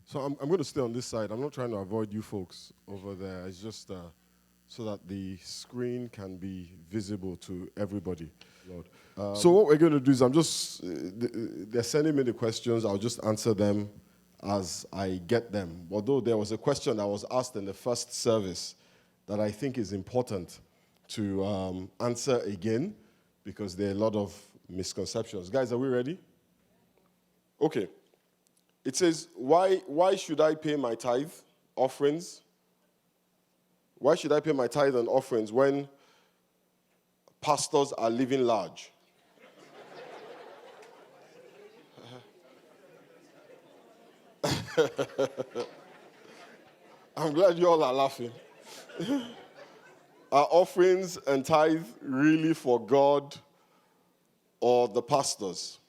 So I'm going to stay on this side. I'm not trying to avoid you folks over there. It's just so that the screen can be visible to everybody. Lord. So what we're going to do is they're sending me the questions. I'll just answer them as I get them. Although there was a question that was asked in the first service that I think is important to answer again because there are a lot of misconceptions. Guys, are we ready? Okay. It says, why should I pay my tithe offerings? Why should I pay my tithe and offerings when pastors are living large? I'm glad you all are laughing. Are offerings and tithe really for God or the pastors?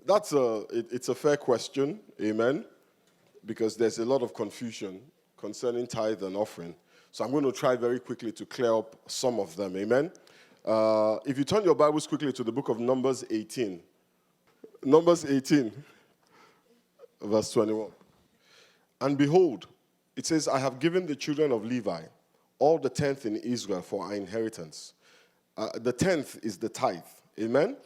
It's a fair question, amen, because there's a lot of confusion concerning tithe and offering. So I'm going to try very quickly to clear up some of them, amen. If you turn your Bibles quickly to the book of Numbers 18. Numbers 18, verse 21. And behold, it says, I have given the children of Levi all the tenth in Israel for our inheritance. The tenth is the tithe, amen.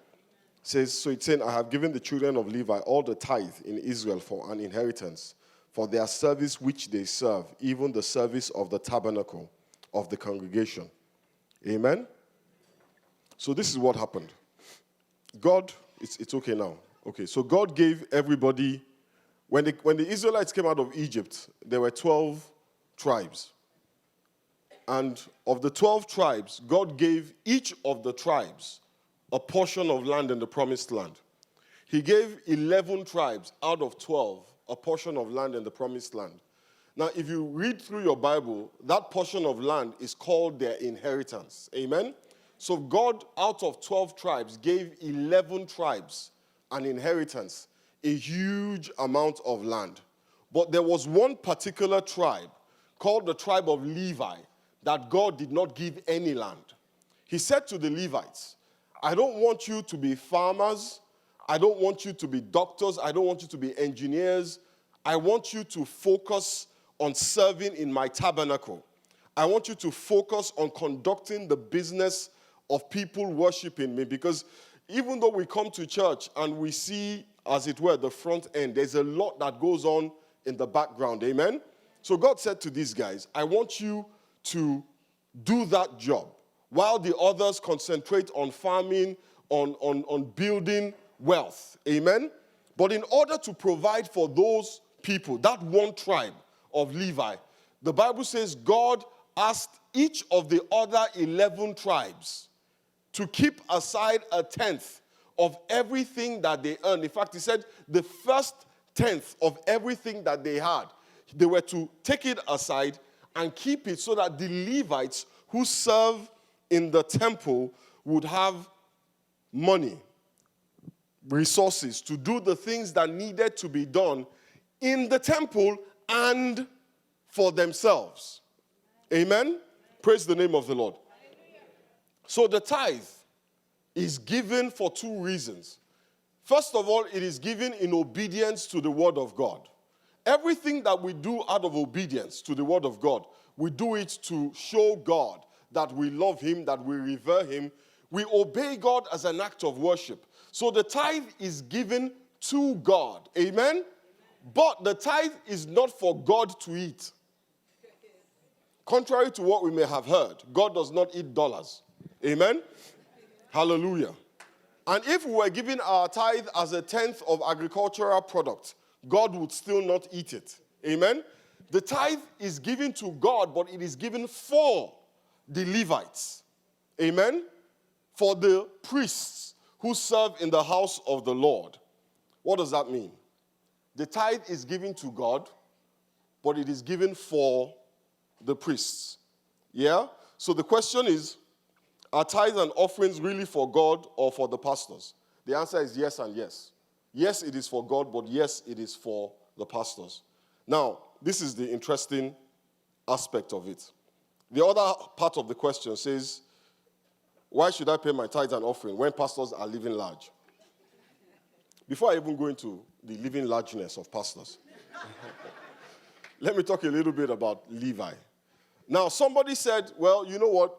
So it's saying, I have given the children of Levi all the tithe in Israel for an inheritance, for their service which they serve, even the service of the tabernacle of the congregation. Amen? So this is what happened. God, it's okay now. Okay, so God gave everybody, when the Israelites came out of Egypt, there were 12 tribes. And of the 12 tribes, God gave each of the tribes a portion of land in the promised land. He gave 11 tribes out of 12 a portion of land in the promised land. Now, if you read through your Bible, that portion of land is called their inheritance. Amen? So God, out of 12 tribes, gave 11 tribes an inheritance, a huge amount of land. But there was one particular tribe called the tribe of Levi that God did not give any land. He said to the Levites, I don't want you to be farmers. I don't want you to be doctors. I don't want you to be engineers. I want you to focus on serving in my tabernacle. I want you to focus on conducting the business of people worshiping me, because even though we come to church and we see, as it were, the front end, there's a lot that goes on in the background. Amen? So God said to these guys, I want you to do that job, while the others concentrate on farming, on building wealth. Amen? But in order to provide for those people, that one tribe of Levi, the Bible says God asked each of the other 11 tribes to keep aside a tenth of everything that they earned. In fact, he said the first tenth of everything that they had, they were to take it aside and keep it so that the Levites who serve in the temple would have money, resources to do the things that needed to be done in the temple and for themselves. Amen? Praise the name of the Lord. So the tithe is given for two reasons. First of all, it is given in obedience to the word of God. Everything that we do out of obedience to the word of God, we do it to show God that we love him, that we revere him. We obey God as an act of worship. So the tithe is given to God. Amen? But the tithe is not for God to eat. Contrary to what we may have heard, God does not eat dollars. Amen? Hallelujah. And if we were giving our tithe as a tenth of agricultural product, God would still not eat it. Amen? The tithe is given to God, but it is given for the Levites. Amen? For the priests who serve in the house of the Lord. What does that mean? The tithe is given to God, but it is given for the priests. Yeah? So the question is, are tithes and offerings really for God or for the pastors? The answer is yes and yes. Yes, it is for God, but yes, it is for the pastors. Now, this is the interesting aspect of it. The other part of the question says, why should I pay my tithes and offering when pastors are living large? before I even go into the living largeness of pastors, let me talk a little bit about Levi. Now, somebody said, well, you know what?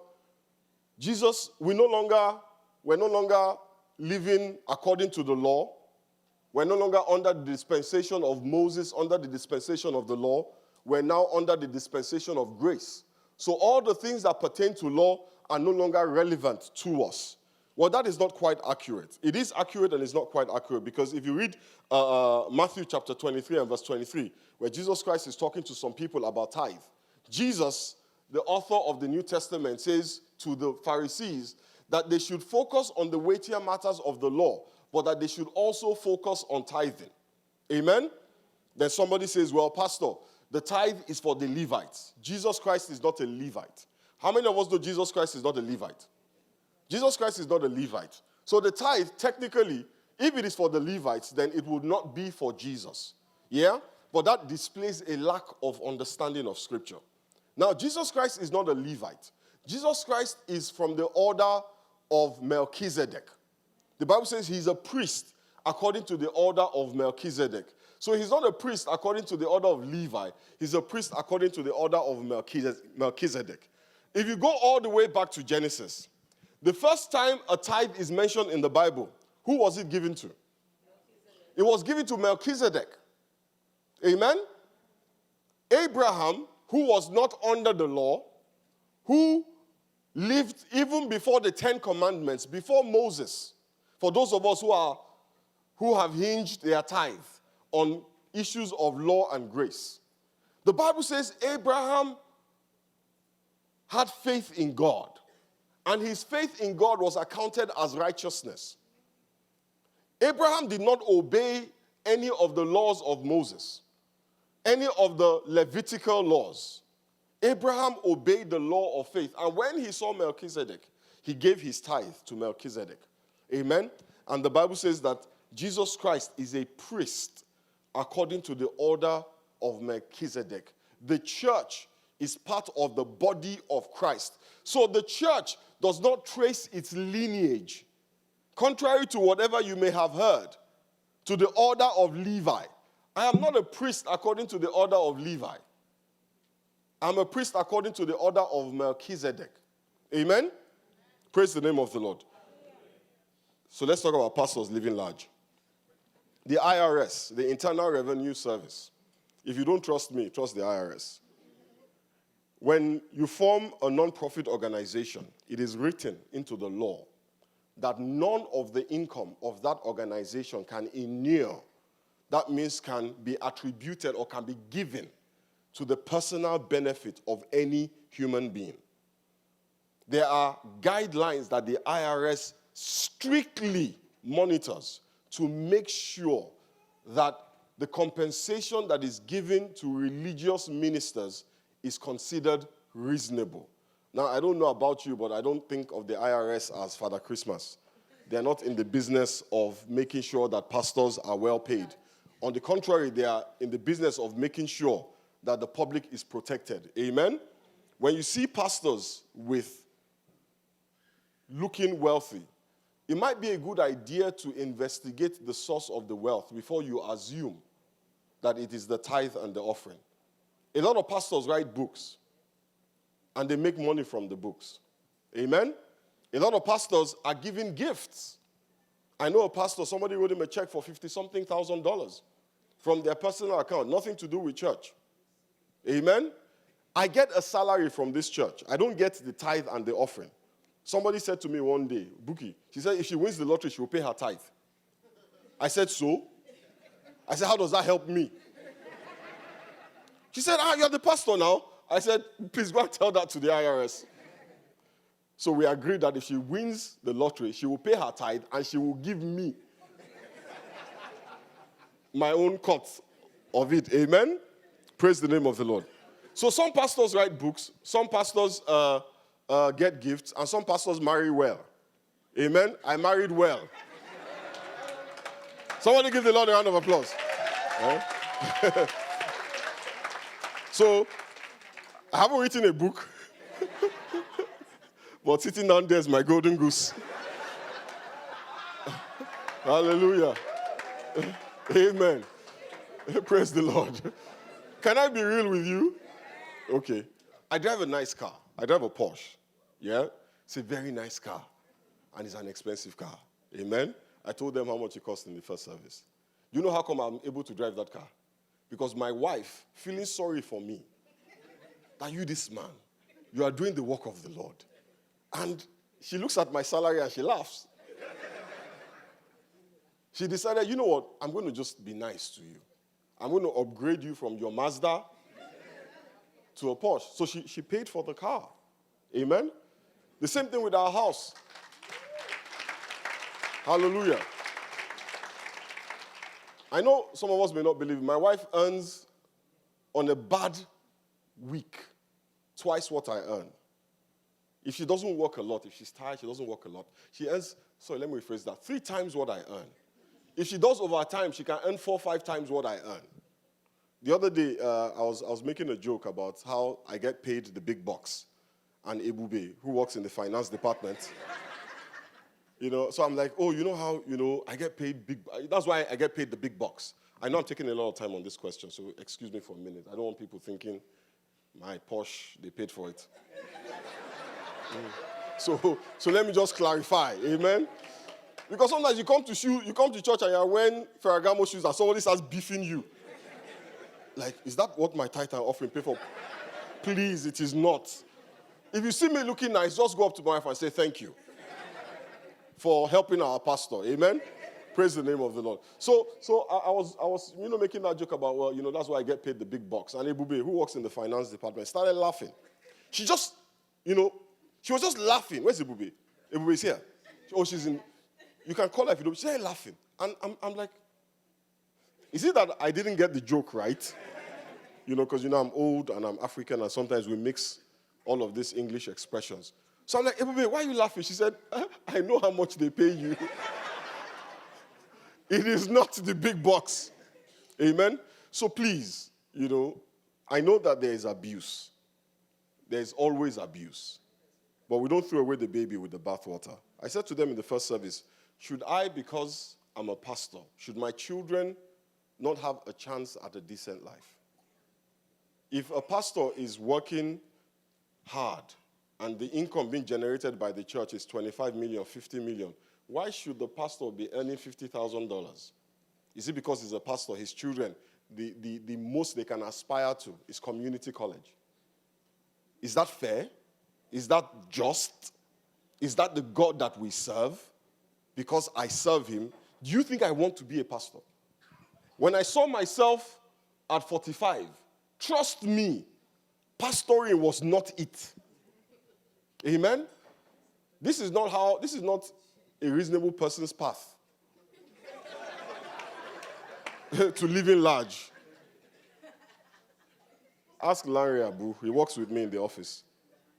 Jesus, we're no longer living according to the law. We're no longer under the dispensation of Moses, under the dispensation of the law. We're now under the dispensation of grace. So all the things that pertain to law are no longer relevant to us. Well, that is not quite accurate. It is accurate and it's not quite accurate, because if you read Matthew chapter 23 and verse 23, where Jesus Christ is talking to some people about tithe, Jesus, the author of the New Testament, says to the Pharisees that they should focus on the weightier matters of the law, but that they should also focus on tithing. Amen? Then somebody says, well, Pastor, the tithe is for the Levites. Jesus Christ is not a Levite. How many of us know Jesus Christ is not a Levite? Jesus Christ is not a Levite. So the tithe, technically, if it is for the Levites, then it would not be for Jesus. Yeah? But that displays a lack of understanding of Scripture. Now, Jesus Christ is not a Levite. Jesus Christ is from the order of Melchizedek. The Bible says he's a priest according to the order of Melchizedek. So he's not a priest according to the order of Levi. He's a priest according to the order of Melchizedek. If you go all the way back to Genesis, the first time a tithe is mentioned in the Bible, who was it given to? It was given to Melchizedek. Amen? Abraham, who was not under the law, who lived even before the Ten Commandments, before Moses, for those of us who have hinged their tithe on issues of law and grace. The Bible says Abraham had faith in God, and his faith in God was accounted as righteousness. Abraham did not obey any of the laws of Moses, any of the Levitical laws. Abraham obeyed the law of faith, and when he saw Melchizedek, he gave his tithe to Melchizedek. Amen? And the Bible says that Jesus Christ is a priest according to the order of Melchizedek. The church is part of the body of Christ. So the church does not trace its lineage, contrary to whatever you may have heard, to the order of Levi. I am not a priest according to the order of Levi. I'm a priest according to the order of Melchizedek. Amen? Praise the name of the Lord. So let's talk about pastors living large. The IRS, the Internal Revenue Service. If you don't trust me, trust the IRS. When you form a non-profit organization, it is written into the law that none of the income of that organization can inure. That means can be attributed or can be given to the personal benefit of any human being. There are guidelines that the IRS strictly monitors to make sure that the compensation that is given to religious ministers is considered reasonable. Now, I don't know about you, but I don't think of the IRS as Father Christmas. They're not in the business of making sure that pastors are well paid. On the contrary, they are in the business of making sure that the public is protected. Amen? When you see pastors looking wealthy, it might be a good idea to investigate the source of the wealth before you assume that it is the tithe and the offering. A lot of pastors write books, and they make money from the books. Amen? A lot of pastors are giving gifts. I know a pastor, somebody wrote him a check for $50-something thousand from their personal account, nothing to do with church. Amen? I get a salary from this church. I don't get the tithe and the offering. Somebody said to me one day, Buki, she said if she wins the lottery, she will pay her tithe. I said, so? I said, how does that help me? She said, you're the pastor now. I said, please go and tell that to the IRS. So we agreed that if she wins the lottery, she will pay her tithe and she will give me my own cut of it. Amen? Praise the name of the Lord. So some pastors write books, some pastors get gifts, and some pastors marry well. Amen? I married well. Somebody give the Lord a round of applause. So, I haven't written a book, but sitting down there is my golden goose. Hallelujah. Amen. Praise the Lord. Can I be real with you? Okay. I drive a nice car. I drive a Porsche. Yeah? It's a very nice car. And it's an expensive car. Amen? I told them how much it cost in the first service. You know how come I'm able to drive that car? Because my wife, feeling sorry for me, that you, this man, you are doing the work of the Lord. And she looks at my salary and she laughs. She decided, you know what, I'm going to just be nice to you. I'm going to upgrade you from your Mazda to a Porsche. So she paid for the car. Amen? The same thing with our house. Hallelujah. I know some of us may not believe. My wife earns, on a bad week, twice what I earn. If she doesn't work a lot, if she's tired, she doesn't work a lot, she earns, sorry, let me rephrase that, 3 times what I earn. If she does overtime, she can earn 4 or 5 times what I earn. The other day, I was making a joke about how I get paid the big bucks, and Ebube, who works in the finance department, so I'm like, oh, you know how, I get paid that's why I get paid the big bucks. I know I'm taking a lot of time on this question, so excuse me for a minute. I don't want people thinking my Porsche, they paid for it. So let me just clarify, amen? Because sometimes you come to church and you're wearing Ferragamo shoes and somebody starts beefing you. Like, is that what my tithe and offering pay for? Please, it is not. If you see me looking nice, just go up to my wife and say thank you for helping our pastor. Amen? Praise the name of the Lord. So I was making that joke about, well, that's why I get paid the big bucks. And Ebube, who works in the finance department, started laughing. She just, she was just laughing. Where's Ebube? Ebube is here. Oh, she's in. You can call her if you don't. She's there laughing. And I'm like, is it that I didn't get the joke right? Because, I'm old and I'm African and sometimes we mix all of these English expressions. So I'm like, Ebube, why are you laughing? She said, I know how much they pay you. It is not the big bucks. Amen? So please, I know that there is abuse. There is always abuse. But we don't throw away the baby with the bathwater. I said to them in the first service, should I, because I'm a pastor, should my children not have a chance at a decent life? If a pastor is working hard and the income being generated by the church is 25 million, 50 million, why should the pastor be earning $50,000? Is it because he's a pastor, his children, the most they can aspire to is community college? Is that fair? Is that just? Is that the God that we serve? Because I serve him, do you think I want to be a pastor? When I saw myself at 45, trust me, pastoring was not it. Amen? This is not a reasonable person's path to living large. Ask Larry Abu, he works with me in the office.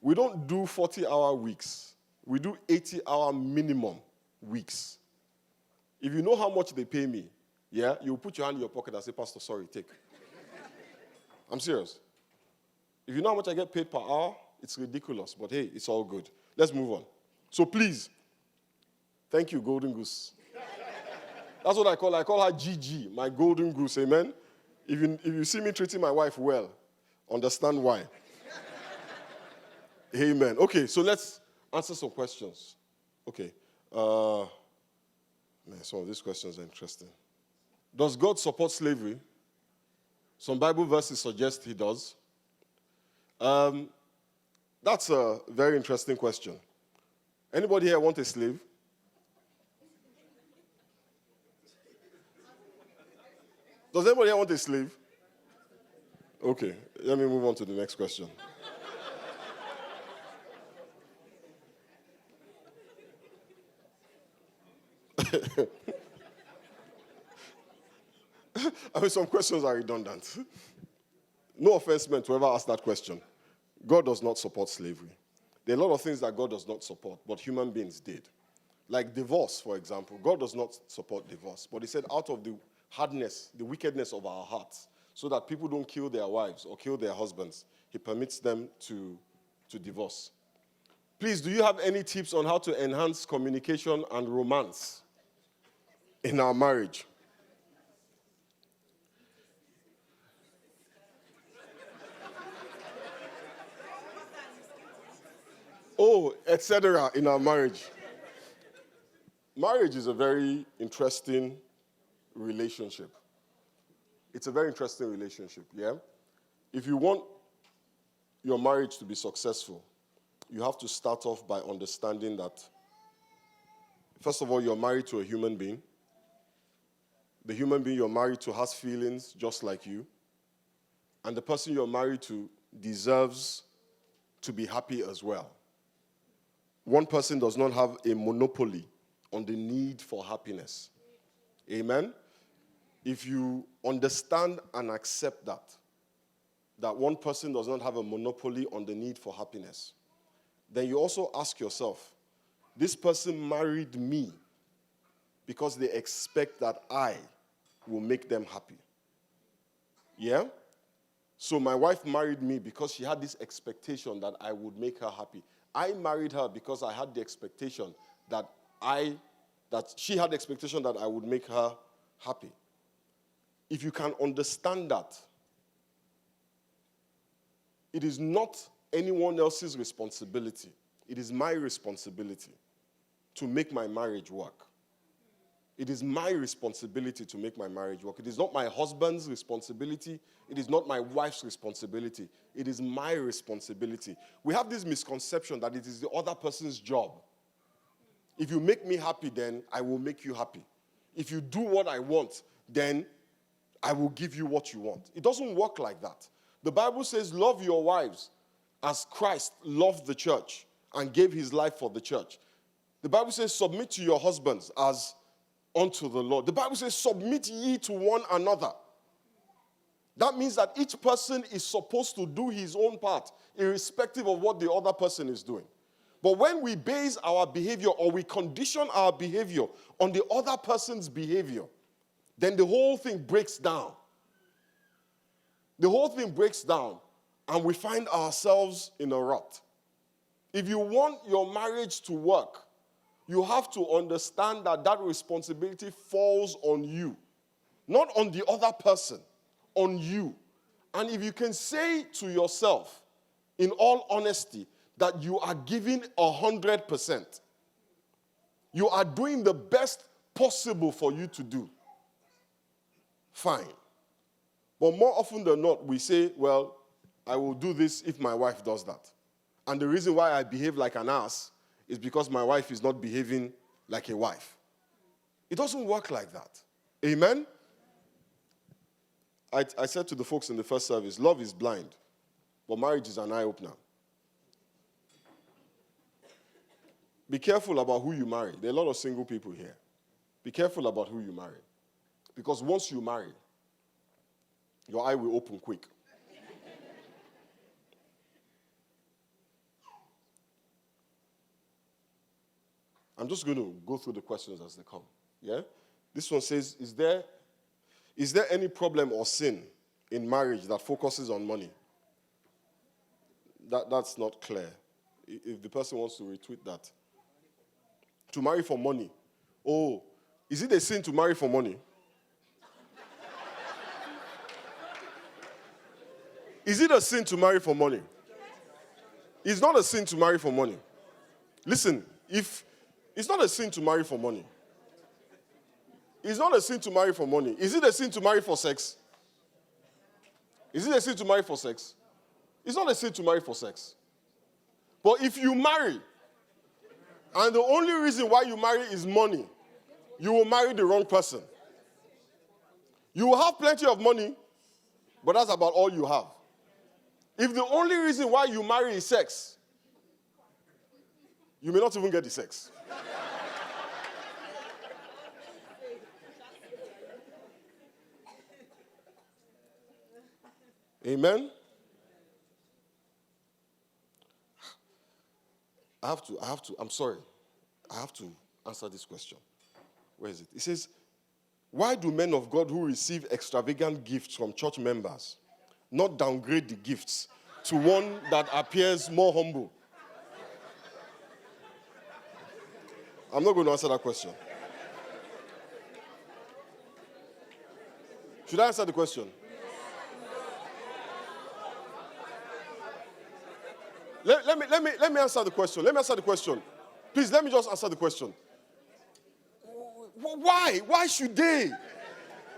We don't do 40-hour weeks. We do 80-hour minimum weeks. If you know how much they pay me, you put your hand in your pocket and say, Pastor, sorry, take. I'm serious. If you know how much I get paid per hour, it's ridiculous. But hey, it's all good. Let's move on. So please, thank you, Golden Goose. That's what I call her. I call her GG, my Golden Goose, amen? If you see me treating my wife well, understand why. Amen. Okay, so let's answer some questions. Okay. Some of these questions are interesting. Does God support slavery? Some Bible verses suggest he does. That's a very interesting question. Anybody here want a slave? Does anybody here want a slave? Okay, let me move on to the next question. Some questions are redundant. No offense meant to whoever asked that question. God does not support slavery. There are a lot of things that God does not support, but human beings did. Like divorce, for example. God does not support divorce. But he said out of the hardness, the wickedness of our hearts, so that people don't kill their wives or kill their husbands, he permits them to divorce. Please, do you have any tips on how to enhance communication and romance in our marriage? etc. in our marriage. Marriage is a very interesting relationship. It's a very interesting relationship, yeah? If you want your marriage to be successful, you have to start off by understanding that, first of all, you're married to a human being. The human being you're married to has feelings just like you. And the person you're married to deserves to be happy as well. One person does not have a monopoly on the need for happiness. Amen? If you understand and accept that one person does not have a monopoly on the need for happiness, then you also ask yourself, this person married me because they expect that I will make them happy. Yeah? So my wife married me because she had this expectation that I would make her happy. I married her because I had the expectation that she had the expectation that I would make her happy. If you can understand that, it is not anyone else's responsibility. It is my responsibility to make my marriage work. It is my responsibility to make my marriage work. It is not my husband's responsibility. It is not my wife's responsibility. It is my responsibility. We have this misconception that it is the other person's job. If you make me happy, then I will make you happy. If you do what I want, then I will give you what you want. It doesn't work like that. The Bible says, love your wives as Christ loved the church and gave his life for the church. The Bible says, submit to your husbands as unto the Lord. The Bible says, submit ye to one another. That means that each person is supposed to do his own part, irrespective of what the other person is doing. But when we base our behavior or we condition our behavior on the other person's behavior, then the whole thing breaks down. The whole thing breaks down, and we find ourselves in a rut. If you want your marriage to work, you have to understand that that responsibility falls on you, not on the other person, on you. And if you can say to yourself, in all honesty, that you are giving 100%, you are doing the best possible for you to do, fine. But more often than not, we say, well, I will do this if my wife does that. And the reason why I behave like an ass is because my wife is not behaving like a wife. It doesn't work like that. Amen? I said to the folks in the first service, love is blind, but marriage is an eye-opener. Be careful about who you marry. There are a lot of single people here. Be careful about who you marry. Because once you marry, your eye will open quick. I'm just going to go through the questions as they come. Yeah? This one says, is there any problem or sin in marriage that focuses on money? That's not clear. If the person wants to retweet that. To marry for money. Oh, is it a sin to marry for money? Is it a sin to marry for money? It's not a sin to marry for money. Listen, if it's not a sin to marry for money. It's not a sin to marry for money. Is it a sin to marry for sex? Is it a sin to marry for sex? It's not a sin to marry for sex. But if you marry, and the only reason why you marry is money, you will marry the wrong person. You will have plenty of money, but that's about all you have. If the only reason why you marry is sex, you may not even get the sex. Amen? I'm sorry. I have to answer this question. Where is it? It says, why do men of God who receive extravagant gifts from church members not downgrade the gifts to one that appears more humble? I'm not going to answer that question. Should I answer the question? Let me answer the question. Let me answer the question. Please, let me just answer the question. Why? Why should they?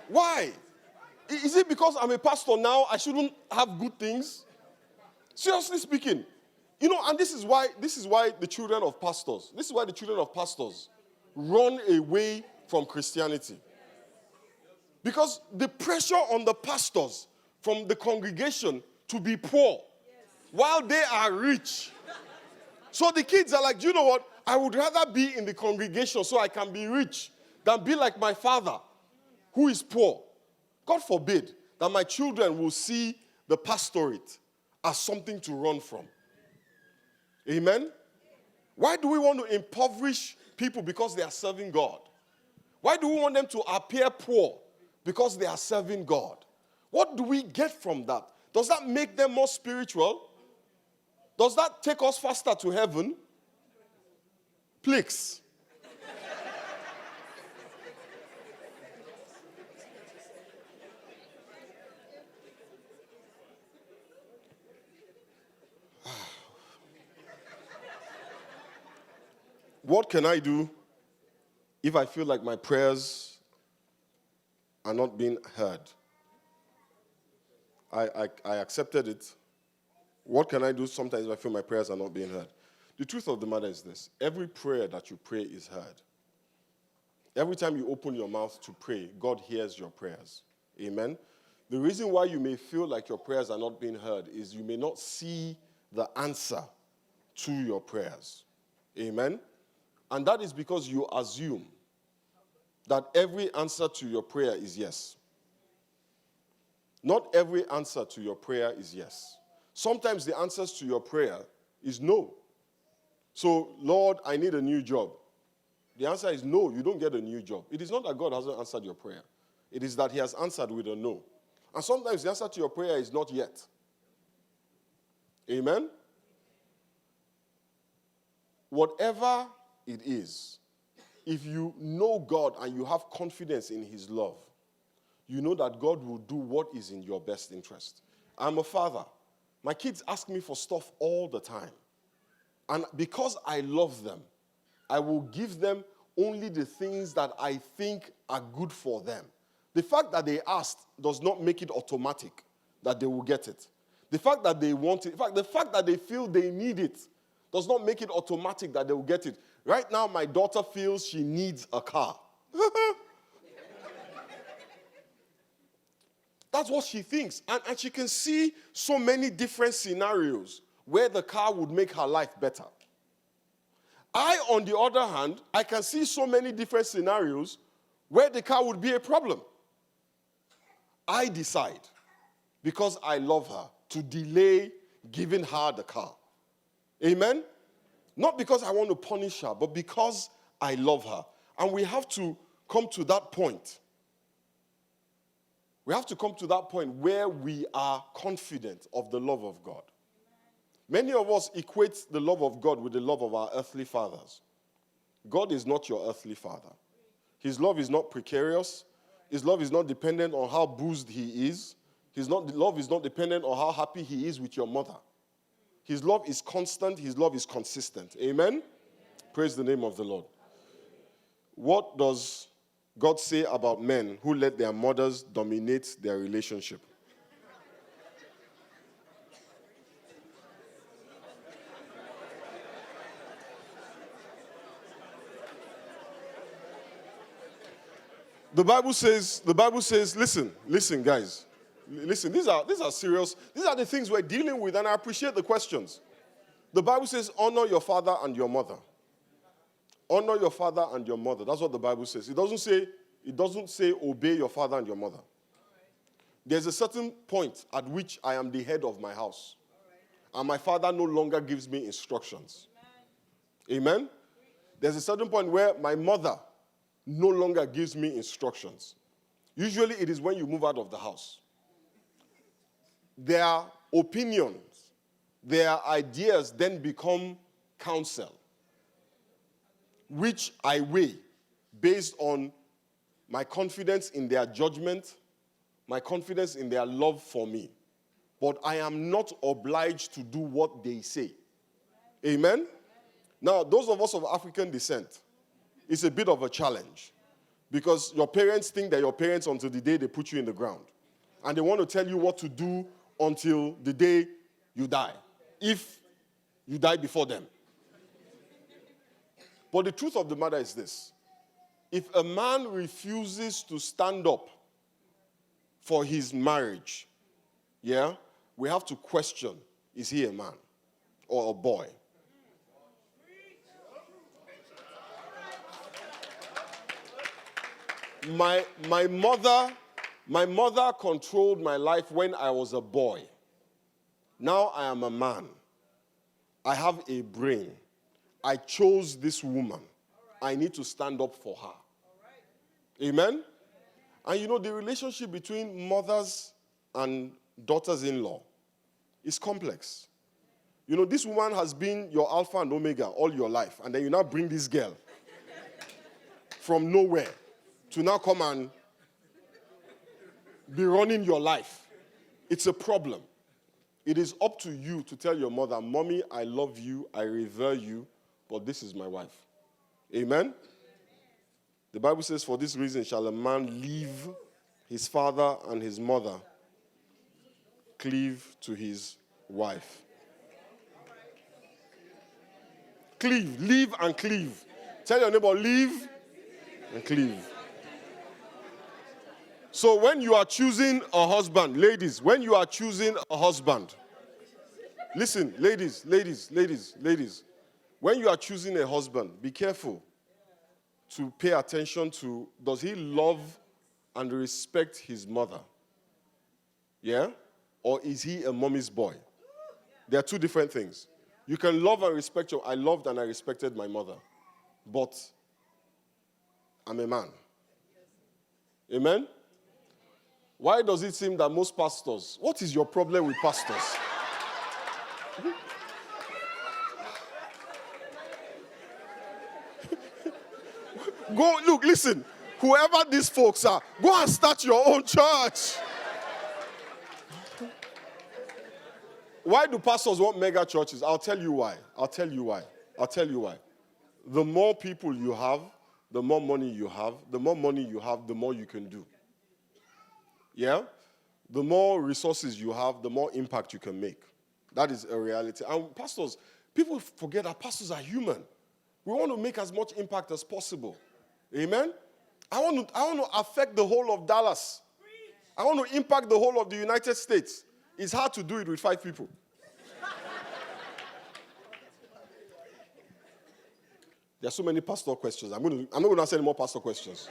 Why? Is it because I'm a pastor now, I shouldn't have good things? Seriously speaking. And this is why the children of pastors run away from Christianity. Because the pressure on the pastors from the congregation to be poor while they are rich. So the kids are like, you know what? I would rather be in the congregation so I can be rich than be like my father who is poor. God forbid that my children will see the pastorate as something to run from. Amen? Why do we want to impoverish people because they are serving God? Why do we want them to appear poor because they are serving God? What do we get from that? Does that make them more spiritual? Does that take us faster to heaven? Please. What can I do if I feel like my prayers are not being heard? I accepted it. What can I do sometimes if I feel my prayers are not being heard? The truth of the matter is this. Every prayer that you pray is heard. Every time you open your mouth to pray, God hears your prayers. Amen? The reason why you may feel like your prayers are not being heard is you may not see the answer to your prayers. Amen? And that is because you assume that every answer to your prayer is yes. Not every answer to your prayer is yes. Sometimes the answers to your prayer is no. So, Lord, I need a new job. The answer is no, you don't get a new job. It is not that God hasn't answered your prayer. It is that he has answered with a no. And sometimes the answer to your prayer is not yet. Amen? Whatever it is, if you know God and you have confidence in his love, you know that God will do what is in your best interest. I'm a father. My kids ask me for stuff all the time. And because I love them, I will give them only the things that I think are good for them. The fact that they asked does not make it automatic that they will get it. The fact that they want it, in fact, the fact that they feel they need it does not make it automatic that they will get it. Right now, my daughter feels she needs a car. That's what she thinks. And she can see so many different scenarios where the car would make her life better. I, on the other hand, I can see so many different scenarios where the car would be a problem. I decide, because I love her, to delay giving her the car. Amen? Not because I want to punish her, but because I love her. And we have to come to that point. We have to come to that point where we are confident of the love of God. Many of us equate the love of God with the love of our earthly fathers. God is not your earthly father. His love is not precarious. His love is not dependent on how boozed he is. Love is not dependent on how happy he is with your mother. His love is constant. His love is consistent. Amen? Praise the name of the Lord. What does God say about men who let their mothers dominate their relationship? The Bible says, listen, guys. Listen, these are serious. These are the things we're dealing with, and I appreciate the questions. The Bible says, honor your father and your mother. Honor your father and your mother. That's what the Bible says. It doesn't say obey your father and your mother. There's a certain point at which I am the head of my house. And my father no longer gives me instructions. Amen? There's a certain point where my mother no longer gives me instructions. Usually it is when you move out of the house. Their opinions, their ideas then become counsel, which I weigh based on my confidence in their judgment, my confidence in their love for me. But I am not obliged to do what they say. Amen? Now, those of us of African descent, it's a bit of a challenge because your parents think they're your parents until the day they put you in the ground. And they want to tell you what to do until the day you die, if you die before them. But the truth of the matter is this. If a man refuses to stand up for his marriage, we have to question, is he a man or a boy? My mother controlled my life when I was a boy. Now I am a man. I have a brain. I chose this woman. I need to stand up for her. Amen? And you know, the relationship between mothers and daughters-in-law is complex. You know, this woman has been your alpha and omega all your life, and then you now bring this girl from nowhere to now come and be running your life. It's a problem. It is up to you to tell your mother, Mommy, I love you, I revere you, but this is my wife. Amen? The Bible says, for this reason shall a man leave his father and his mother, cleave to his wife. Cleave, leave and cleave. Tell your neighbor, leave and cleave. So when you are choosing a husband, ladies, when you are choosing a husband, listen, ladies, when you are choosing a husband, be careful to pay attention to, does he love and respect his mother? Yeah? Or is he a mommy's boy? There are two different things. You can love and respect I loved and I respected my mother, but I'm a man. Amen? Why does it seem that most pastors, what is your problem with pastors? Go, look, listen. Whoever these folks are, go and start your own church. Why do pastors want mega churches? I'll tell you why. The more people you have, the more money you have. The more money you have, the more you can do. Yeah? The more resources you have, the more impact you can make. That is a reality. And pastors, people forget that pastors are human. We want to make as much impact as possible. Amen? I want to affect the whole of Dallas. I want to impact the whole of the United States. It's hard to do it with 5 people. There are so many pastor questions. I'm not going to answer any more pastor questions.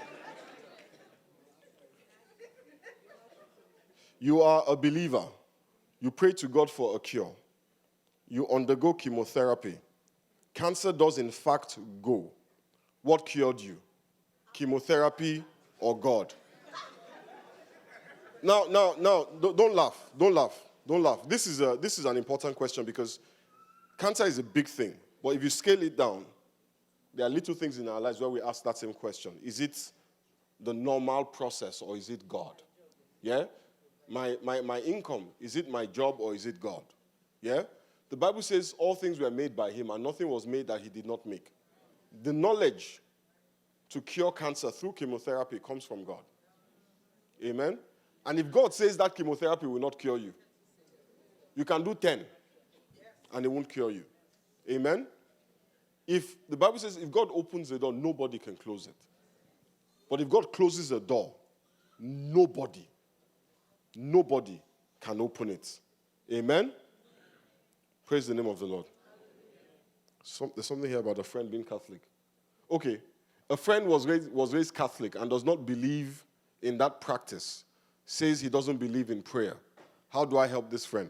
You are a believer. You pray to God for a cure. You undergo chemotherapy. Cancer does in fact go. What cured you? Chemotherapy or God? Now, don't laugh. This is an important question because cancer is a big thing. But if you scale it down, there are little things in our lives where we ask that same question. Is it the normal process or is it God? Yeah? My income, is it my job or is it God? Yeah? The Bible says all things were made by him and nothing was made that he did not make. The knowledge to cure cancer through chemotherapy comes from God. Amen? And if God says that chemotherapy will not cure you, you can do 10 and it won't cure you. Amen? If the Bible says if God opens the door, nobody can close it. But if God closes the door, nobody can open it. Amen? Praise the name of the Lord. There's something here about a friend being Catholic. Okay, a friend was raised Catholic and does not believe in that practice. Says he doesn't believe in prayer. How do I help this friend?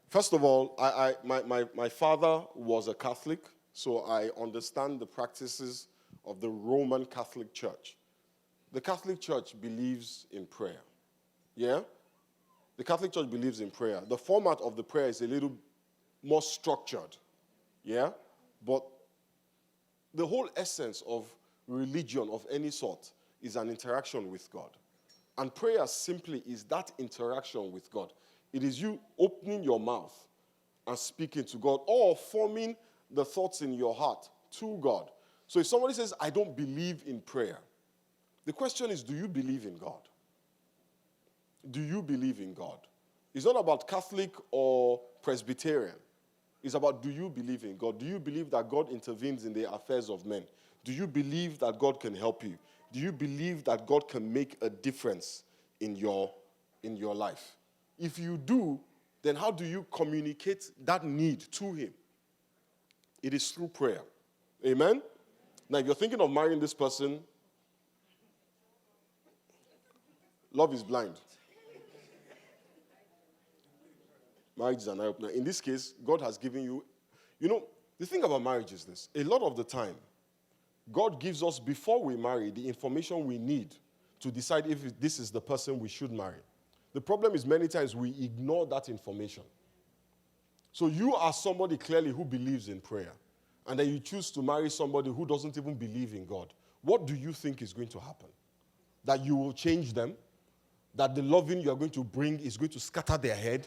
First of all, my father was a Catholic, so I understand the practices of the Roman Catholic Church. The Catholic Church believes in prayer. Yeah? The Catholic Church believes in prayer. The format of the prayer is a little more structured. Yeah? But the whole essence of religion of any sort is an interaction with God. And prayer simply is that interaction with God. It is you opening your mouth and speaking to God, or forming the thoughts in your heart to God. So if somebody says, I don't believe in prayer, the question is, do you believe in God? Do you believe in God? It's not about Catholic or Presbyterian. It's about, do you believe in God? Do you believe that God intervenes in the affairs of men? Do you believe that God can help you? Do you believe that God can make a difference in your life? If you do, then how do you communicate that need to him? It is through prayer. Amen? Now, if you're thinking of marrying this person, love is blind. Marriage is an eye-opener. In this case, God has given you, the thing about marriage is this. A lot of the time, God gives us, before we marry, the information we need to decide if this is the person we should marry. The problem is many times we ignore that information. So you are somebody clearly who believes in prayer, and then you choose to marry somebody who doesn't even believe in God. What do you think is going to happen? That you will change them? That the loving you are going to bring is going to scatter their head,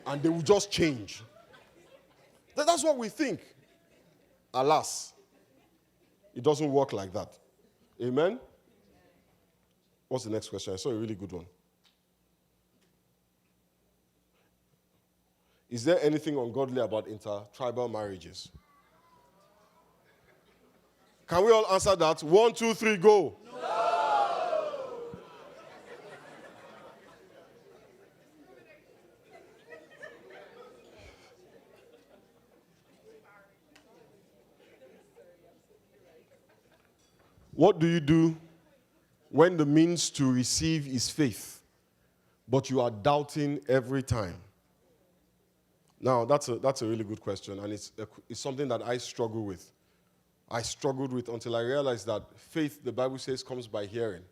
and they will just change? That's what we think. Alas, it doesn't work like that. Amen? What's the next question? I saw a really good one. Is there anything ungodly about intertribal marriages? Can we all answer that? 1, 2, 3, go. No! What do you do when the means to receive is faith, but you are doubting every time? Now, that's a really good question, and it's something that I struggle with. I struggled with until I realized that faith, the Bible says, comes by hearing,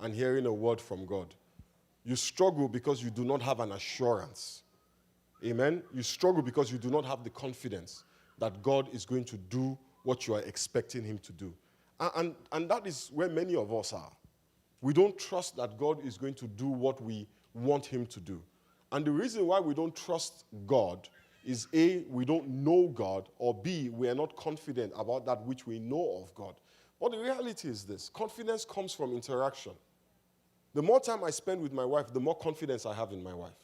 and hearing a word from God. You struggle because you do not have an assurance. Amen? You struggle because you do not have the confidence that God is going to do what you are expecting him to do. And that is where many of us are. We don't trust that God is going to do what we want him to do. And the reason why we don't trust God is A, we don't know God, or B, we are not confident about that which we know of God. But the reality is this: confidence comes from interaction. The more time I spend with my wife, the more confidence I have in my wife.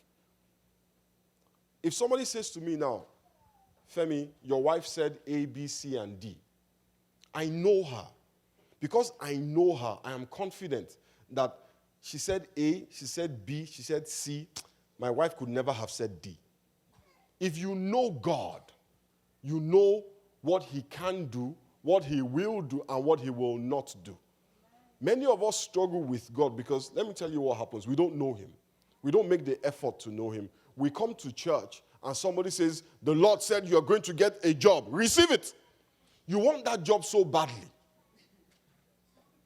If somebody says to me now, Femi, your wife said A, B, C, and D, I know her. Because I know her, I am confident that she said A, she said B, she said C. My wife could never have said D. If you know God, you know what he can do, what he will do, and what he will not do. Many of us struggle with God because, let me tell you what happens. We don't know him. We don't make the effort to know him. We come to church and somebody says, the Lord said you're going to get a job. Receive it. You want that job so badly.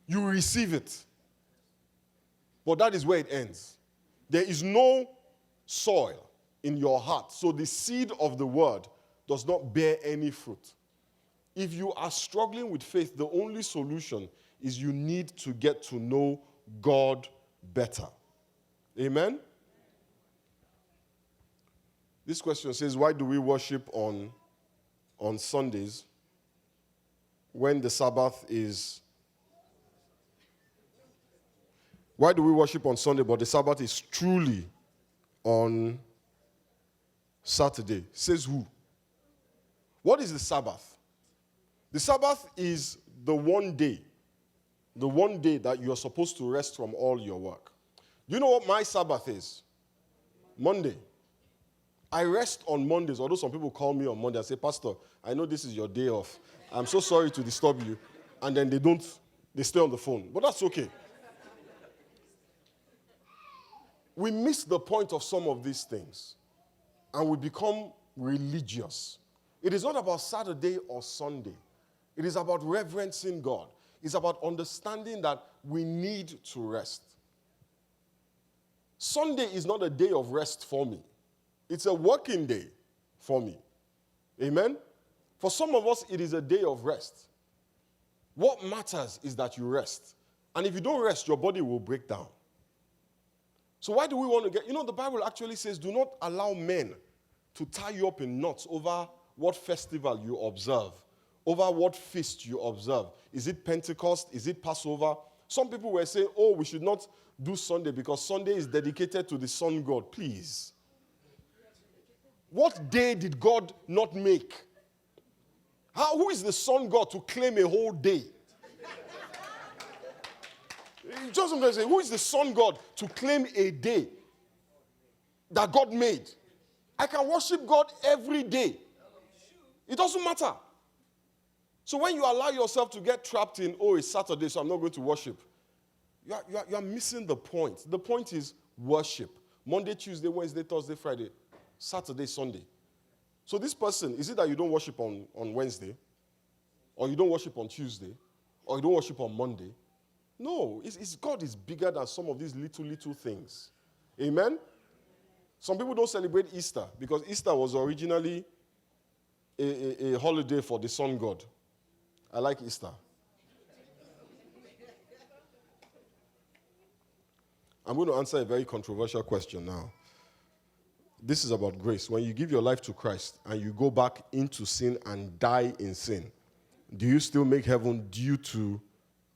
You receive it. But that is where it ends. There is no soil in your heart, so the seed of the word does not bear any fruit. If you are struggling with faith, the only solution is you need to get to know God better. Amen? This question says, why do we worship on Sundays when the Sabbath is... Why do we worship on Sunday, but the Sabbath is truly on Saturday? Says who? What is the Sabbath? The Sabbath is the one day that you are supposed to rest from all your work. Do you know what my Sabbath is? Monday. I rest on Mondays, although some people call me on Monday and say, Pastor, I know this is your day off. I'm so sorry to disturb you. And then they stay on the phone. But that's okay. We miss the point of some of these things, and we become religious. It is not about Saturday or Sunday. It is about reverencing God. It's about understanding that we need to rest. Sunday is not a day of rest for me. It's a working day for me. Amen? For some of us, it is a day of rest. What matters is that you rest. And if you don't rest, your body will break down. So why do we want to get... the Bible actually says, do not allow men to tie you up in knots over what festival you observe, over what feast you observe. Is it Pentecost? Is it Passover? Some people were saying, oh, we should not do Sunday because Sunday is dedicated to the sun god. Please. What day did God not make? Who is the sun god to claim a whole day? Just I'm going to say, who is the sun god to claim a day that God made? I can worship God every day. It doesn't matter. So when you allow yourself to get trapped in, oh, it's Saturday, so I'm not going to worship, you are missing the point. The point is worship. Monday, Tuesday, Wednesday, Thursday, Friday, Saturday, Sunday. So this person, is it that you don't worship on Wednesday? Or you don't worship on Tuesday? Or you don't worship on Monday? No, God is bigger than some of these little things. Amen? Some people don't celebrate Easter because Easter was originally a holiday for the sun god. I like Easter. I'm going to answer a very controversial question now. This is about grace. When you give your life to Christ and you go back into sin and die in sin, do you still make heaven due to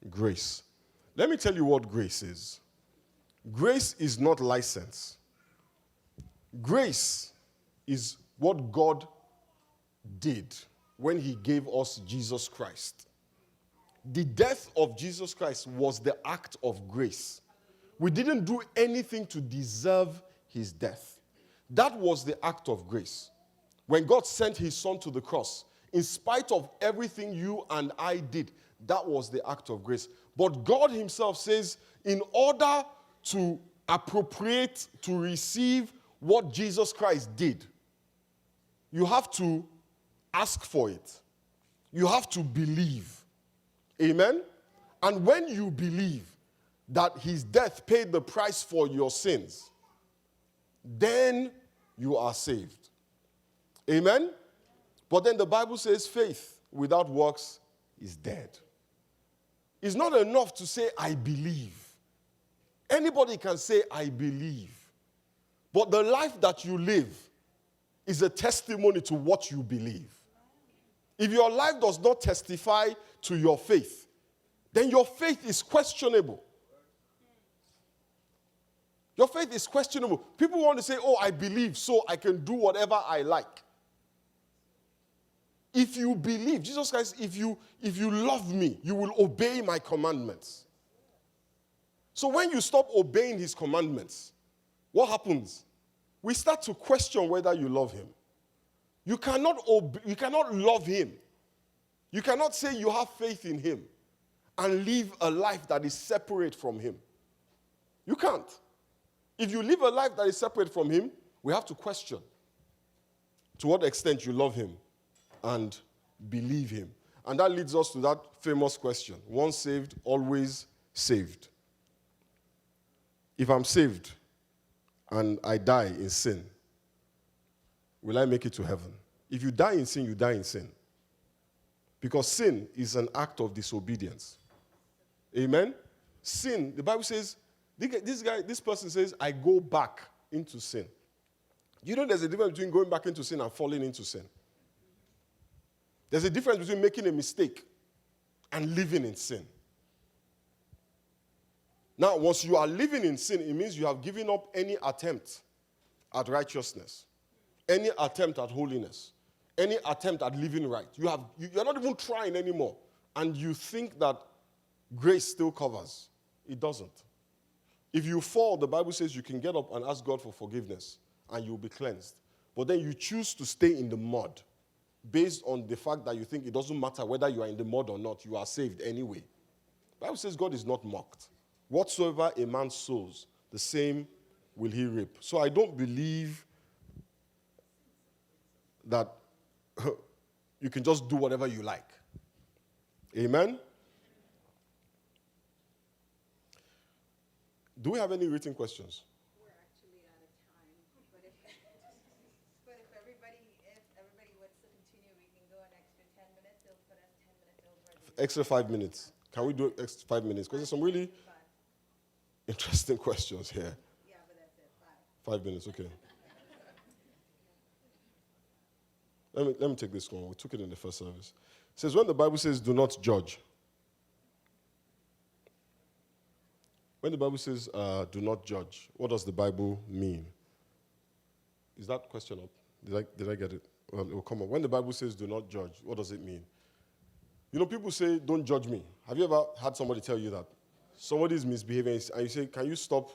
grace? Let me tell you what grace is. Grace is not license. Grace is what God did when he gave us Jesus Christ. The death of Jesus Christ was the act of grace. We didn't do anything to deserve his death. That was the act of grace. When God sent his son to the cross, in spite of everything you and I did, that was the act of grace. But God himself says, in order to appropriate, to receive what Jesus Christ did, you have to ask for it. You have to believe. Amen? And when you believe that his death paid the price for your sins, then you are saved. Amen? But then the Bible says faith without works is dead. It's not enough to say, I believe. Anybody can say, I believe. But the life that you live is a testimony to what you believe. If your life does not testify to your faith, then your faith is questionable. Your faith is questionable. People want to say, oh, I believe, so I can do whatever I like. If you believe, Jesus Christ, if you love me, you will obey my commandments. So when you stop obeying his commandments, what happens? We start to question whether you love him. You cannot love him. You cannot say you have faith in him and live a life that is separate from him. You can't. If you live a life that is separate from him, we have to question to what extent you love him and believe him. And that leads us to that famous question. Once saved, always saved. If I'm saved and I die in sin, will I make it to heaven? If you die in sin, you die in sin. Because sin is an act of disobedience. Amen? Sin, the Bible says, this person says, I go back into sin. You know there's a difference between going back into sin and falling into sin. There's a difference between making a mistake and living in sin. Now, once you are living in sin, it means you have given up any attempt at righteousness, any attempt at holiness, any attempt at living right. You're not even trying anymore. And you think that grace still covers. It doesn't. If you fall, the Bible says you can get up and ask God for forgiveness and you'll be cleansed. But then you choose to stay in the mud based on the fact that you think it doesn't matter whether you are in the mud or not, you are saved anyway. The Bible says God is not mocked. Whatsoever a man sows, the same will he reap. So I don't believe that you can just do whatever you like. Amen? Do we have any written questions? We're actually out of time. But if everybody wants to continue, we can go an extra 10 minutes. They'll put us 10 minutes over. Extra 5 minutes. Can we do extra 5 minutes? Because there's some really interesting questions here. Yeah, but that's it. 5 minutes, okay. Let me take this one. We took it in the first service. It says, when the Bible says, do not judge. When the Bible says, do not judge, what does the Bible mean? Is that question up? Did I get it? Well, it will come up. When the Bible says, do not judge, what does it mean? You know, people say, don't judge me. Have you ever had somebody tell you that? Somebody is misbehaving, and you say, can you stop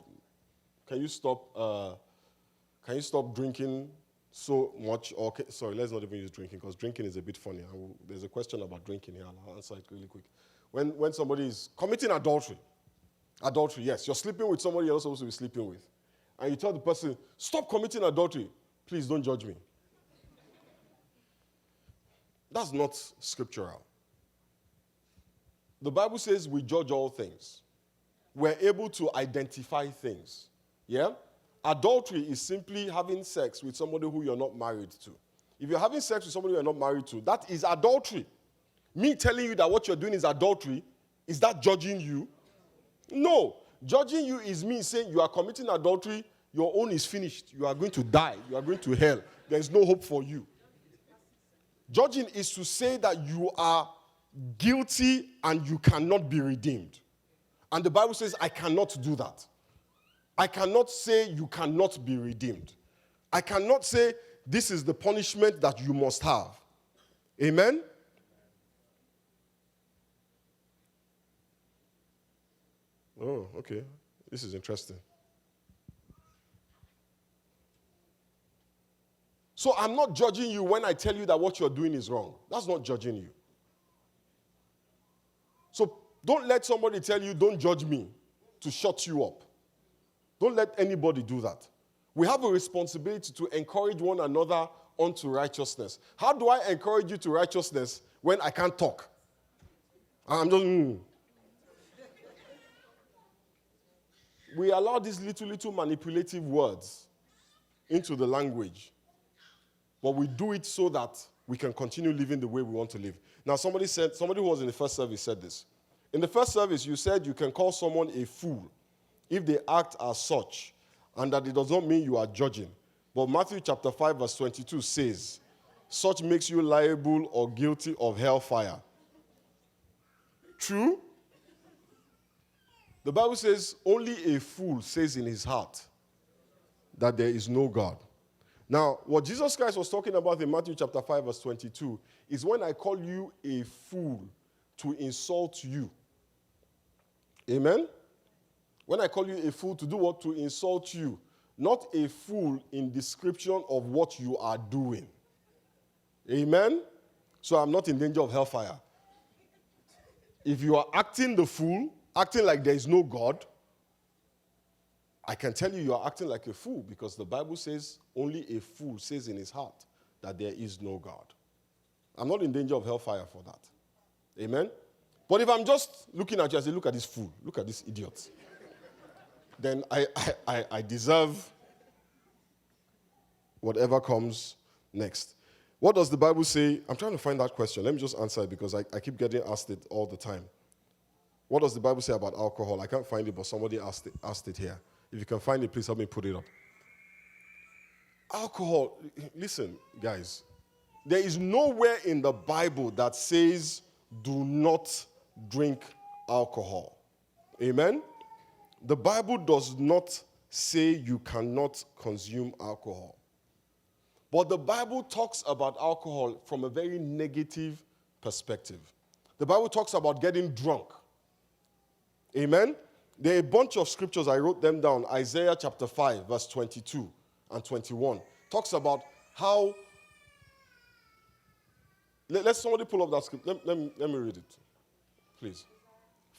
drinking so much? Or, sorry, let's not even use drinking, because drinking is a bit funny. There's a question about drinking here, and I'll answer it really quick. When somebody is committing adultery, yes, you're sleeping with somebody you're not supposed to be sleeping with, and you tell the person, stop committing adultery, please don't judge me. That's not scriptural. The Bible says we judge all things. We're able to identify things. Yeah? Adultery is simply having sex with somebody who you're not married to. If you're having sex with somebody you're not married to, that is adultery. Me telling you that what you're doing is adultery, is that judging you? No. Judging you is me saying you are committing adultery, your own is finished. You are going to die. You are going to hell. There is no hope for you. Judging is to say that you are guilty and you cannot be redeemed. And the Bible says, I cannot do that. I cannot say you cannot be redeemed. I cannot say this is the punishment that you must have. Amen? Oh, okay. This is interesting. So I'm not judging you when I tell you that what you're doing is wrong. That's not judging you. So don't let somebody tell you, don't judge me, to shut you up. Don't let anybody do that. We have a responsibility to encourage one another unto righteousness. How do I encourage you to righteousness when I can't talk? I'm just, We allow these little manipulative words into the language. But we do it so that we can continue living the way we want to live. Now, somebody who was in the first service said this. In the first service, you said you can call someone a fool if they act as such, and that it does not mean you are judging. But Matthew chapter 5, verse 22 says, such makes you liable or guilty of hellfire. True? The Bible says, only a fool says in his heart that there is no God. Now, what Jesus Christ was talking about in Matthew chapter 5, verse 22, is when I call you a fool to insult you. Amen? When I call you a fool to do what? To insult you. Not a fool in description of what you are doing. Amen? So I'm not in danger of hellfire. If you are acting the fool, acting like there is no God, I can tell you are acting like a fool, because the Bible says only a fool says in his heart that there is no God. I'm not in danger of hellfire for that. Amen? But if I'm just looking at you and say, look at this fool, look at this idiot, then I deserve whatever comes next. What does the Bible say? I'm trying to find that question. Let me just answer it, because I keep getting asked it all the time. What does the Bible say about alcohol? I can't find it, but somebody asked it here. If you can find it, please help me put it up. Alcohol, listen, guys. There is nowhere in the Bible that says do not drink alcohol. Amen? The Bible does not say you cannot consume alcohol. But the Bible talks about alcohol from a very negative perspective. The Bible talks about getting drunk. Amen? There are a bunch of scriptures, I wrote them down. Isaiah chapter 5, verse 22 and 21. Talks about how... Let somebody pull up that script. Let me read it, please.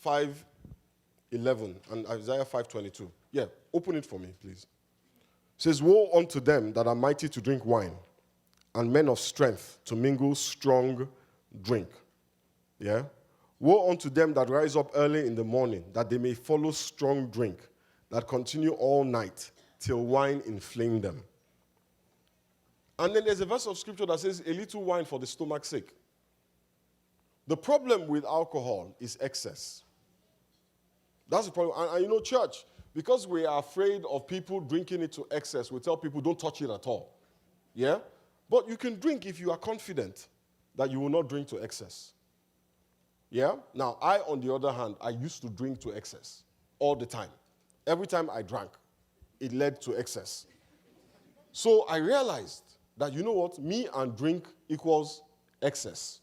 5:11 and Isaiah 5:22. Yeah, open it for me, please. It says, woe unto them that are mighty to drink wine, and men of strength to mingle strong drink. Yeah? Woe unto them that rise up early in the morning, that they may follow strong drink, that continue all night, till wine inflame them. And then there's a verse of scripture that says, a little wine for the stomach's sake. The problem with alcohol is excess. That's the problem. And you know, church, because we are afraid of people drinking it to excess, we tell people don't touch it at all. Yeah? But you can drink if you are confident that you will not drink to excess. Yeah? Now, I, on the other hand, I used to drink to excess all the time. Every time I drank, it led to excess. So I realized that, you know what? Me and drink equals excess.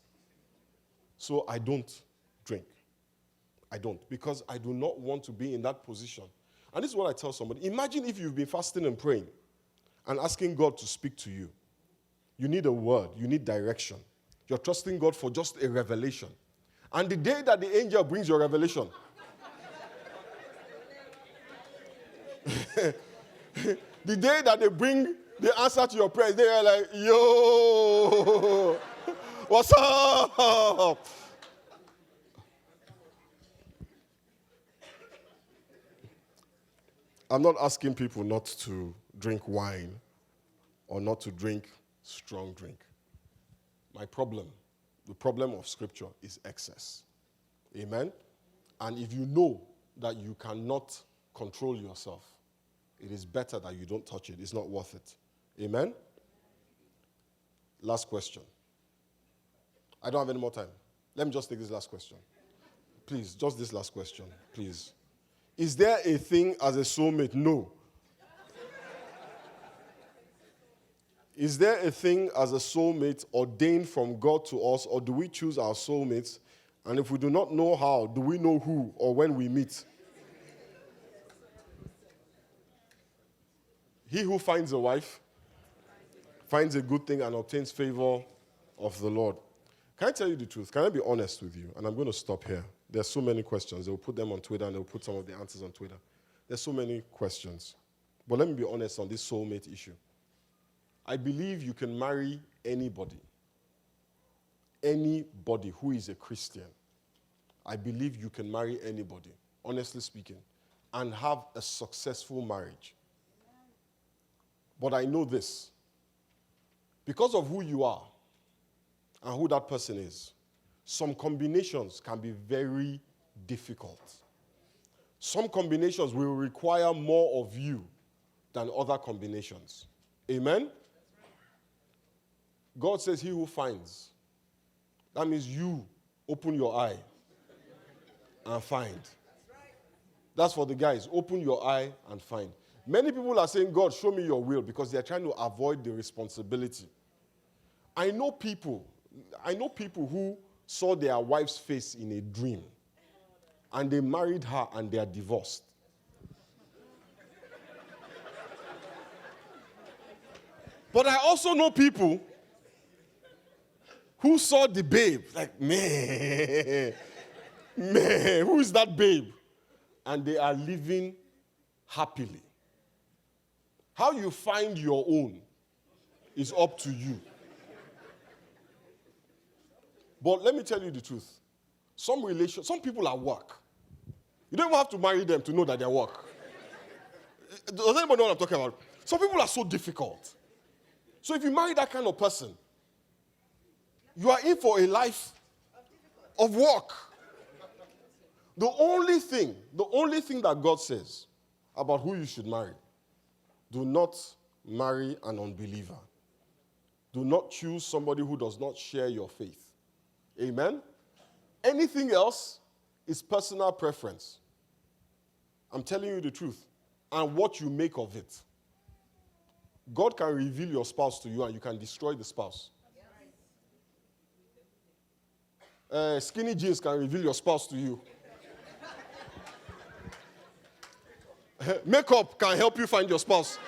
So I don't drink. I don't, because I do not want to be in that position. And this is what I tell somebody. Imagine if you've been fasting and praying and asking God to speak to you. You need a word. You need direction. You're trusting God for just a revelation. And the day that the angel brings your revelation, the day that they bring the answer to your prayers, they are like, yo, what's up? I'm not asking people not to drink wine or not to drink strong drink. My problem, the problem of Scripture is excess. Amen? And if you know that you cannot control yourself, it is better that you don't touch it. It's not worth it. Amen? Last question. I don't have any more time. Let me just take this last question. Please, just this last question, please. Is there a thing as a soulmate? No. Is there a thing as a soulmate ordained from God to us, or do we choose our soulmates? And if we do not know how, do we know who or when we meet? He who finds a wife finds a good thing and obtains favor of the Lord. Can I tell you the truth? Can I be honest with you? And I'm going to stop here. There's so many questions. They'll put them on Twitter and they'll put some of the answers on Twitter. There's so many questions. But let me be honest on this soulmate issue. I believe you can marry anybody who is a Christian. I believe you can marry anybody, honestly speaking, and have a successful marriage. But I know this. Because of who you are and who that person is, some combinations can be very difficult. Some combinations will require more of you than other combinations. Amen? God says he who finds. That means you open your eye and find. That's for the guys. Open your eye and find. Many people are saying, God, show me your will, because they're trying to avoid the responsibility. I know people who saw their wife's face in a dream, and they married her and they are divorced. But I also know people who saw the babe, like, man, who is that babe? And they are living happily. How you find your own is up to you. But let me tell you the truth. Some people are work. You don't even have to marry them to know that they're work. Does anybody know what I'm talking about? Some people are so difficult. So if you marry that kind of person, you are in for a life of work. The only thing that God says about who you should marry, do not marry an unbeliever. Do not choose somebody who does not share your faith. Amen? Anything else is personal preference. I'm telling you the truth. And what you make of it. God can reveal your spouse to you and you can destroy the spouse. Skinny jeans can reveal your spouse to you. Makeup can help you find your spouse.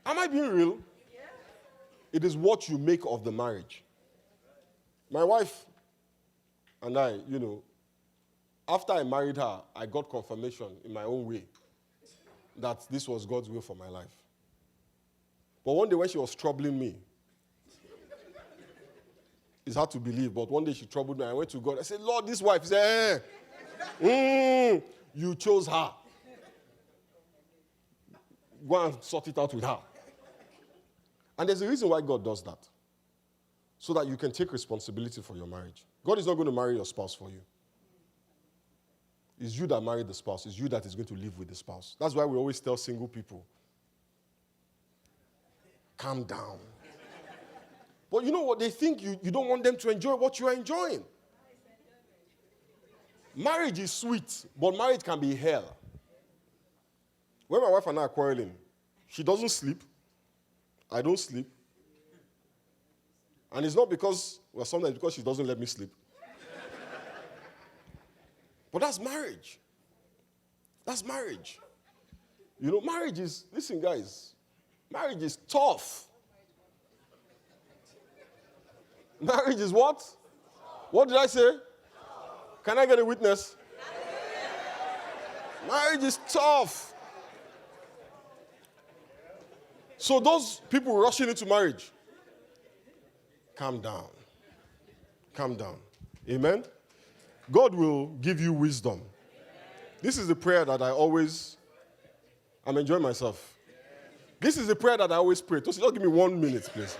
Am I being real? It is what you make of the marriage. My wife and I, after I married her, I got confirmation in my own way that this was God's will for my life. But one day when she was troubling me, it's hard to believe, but one day she troubled me. I went to God. I said, Lord, this wife. He said, you chose her. Go and sort it out with her. And there's a reason why God does that. So that you can take responsibility for your marriage. God is not going to marry your spouse for you. It's you that married the spouse. It's you that is going to live with the spouse. That's why we always tell single people, Calm down. But you know what? They think you don't want them to enjoy what you are enjoying. Marriage is sweet, but marriage can be hell. When my wife and I are quarreling, she doesn't sleep. I don't sleep. And it's not because, well, sometimes because she doesn't let me sleep. But that's marriage. That's marriage. You know, marriage is, listen guys, marriage is tough. Marriage is what? What did I say? Can I get a witness? Marriage is tough. So those people rushing into marriage, calm down. Calm down. Amen? God will give you wisdom. This is the prayer that I'm enjoying myself. This is the prayer that I always pray. Just give me 1 minute, please.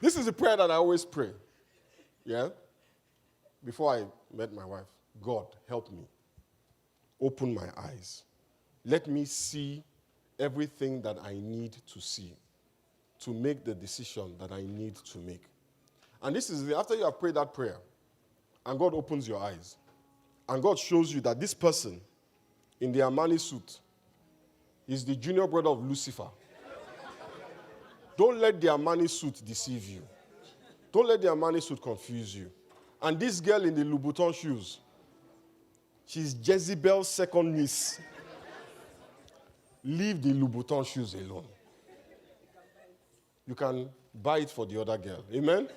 This is the prayer that I always pray. Yeah? Before I met my wife, God, help me. Open my eyes. Let me see everything that I need to see to make the decision that I need to make. And this is after you have prayed that prayer, and God opens your eyes, and God shows you that this person in the Armani suit is the junior brother of Lucifer. Don't let the Armani suit deceive you. Don't let the Armani suit confuse you. And this girl in the Louboutin shoes, she's Jezebel's second niece. Leave the Louboutin shoes alone. You can buy it for the other girl. Amen?